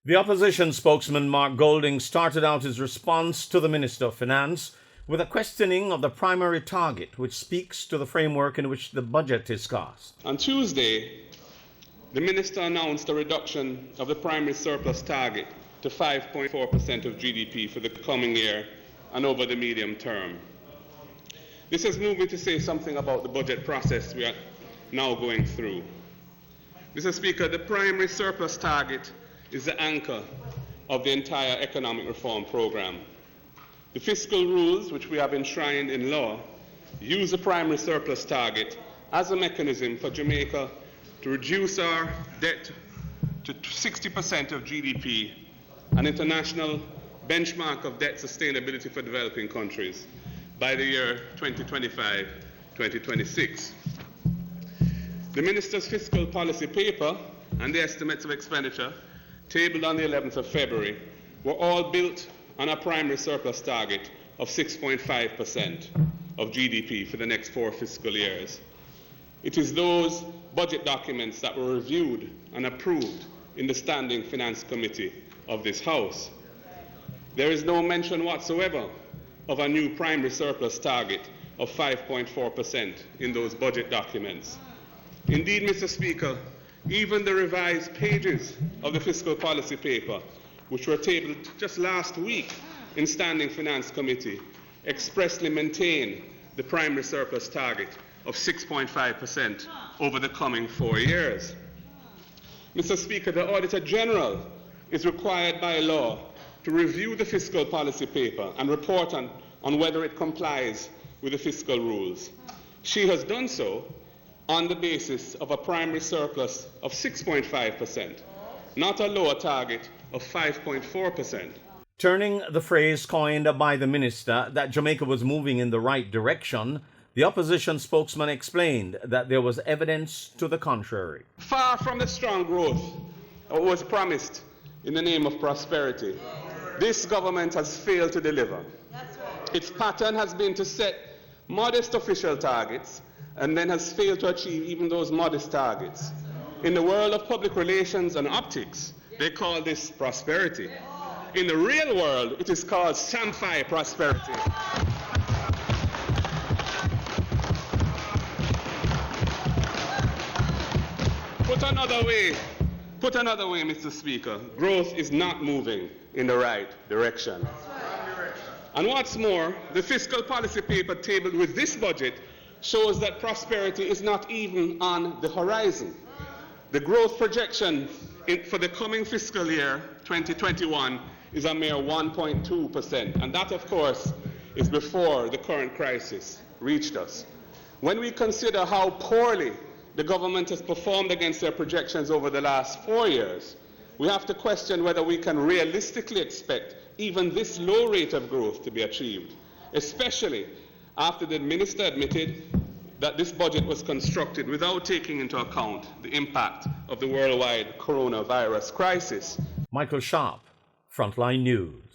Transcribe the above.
The opposition spokesman Mark Golding started out his response to the Minister of Finance with a questioning of the primary target, which speaks to the framework in which the budget is cast. On Tuesday, the Minister announced a reduction of the primary surplus target to 5.4% of GDP for the coming year and over the medium term. This has moved me to say something about the budget process we are now going through. Mr. Speaker, the primary surplus target is the anchor of the entire economic reform program. The fiscal rules, which we have enshrined in law, use the primary surplus target as a mechanism for Jamaica to reduce our debt to 60% of GDP, an international benchmark of debt sustainability for developing countries, by the year 2025-2026. The Minister's fiscal policy paper and the estimates of expenditure tabled on the 11th of February were all built on a primary surplus target of 6.5% of GDP for the next 4 fiscal years. It is those budget documents that were reviewed and approved in the Standing Finance Committee of this House. There is no mention whatsoever of a new primary surplus target of 5.4% in those budget documents. Indeed, Mr. Speaker, even the revised pages of the fiscal policy paper, which were tabled just last week in Standing Finance Committee, expressly maintain the primary surplus target of 6.5% over the coming 4 years. Mr. Speaker, the Auditor General is required by law to review the fiscal policy paper and report on whether it complies with the fiscal rules. She has done so on the basis of a primary surplus of 6.5%, not a lower target of 5.4%. Turning the phrase coined by the minister that Jamaica was moving in the right direction, the opposition spokesman explained that there was evidence to the contrary. Far from the strong growth that was promised in the name of prosperity, this government has failed to deliver. Its pattern has been to set modest official targets and then has failed to achieve even those modest targets. In the world of public relations and optics, they call this prosperity. In the real world, it is called Samphire prosperity. Put another way, Mr. Speaker, growth is not moving in the right direction. And what's more, the fiscal policy paper tabled with this budget shows that prosperity is not even on the horizon. The growth projection for the coming fiscal year, 2021, is a mere 1.2%. And that, of course, is before the current crisis reached us. When we consider how poorly the government has performed against their projections over the last 4 years, we have to question whether we can realistically expect even this low rate of growth to be achieved, especially after the minister admitted that this budget was constructed without taking into account the impact of the worldwide coronavirus crisis. Michael Sharp, Frontline News.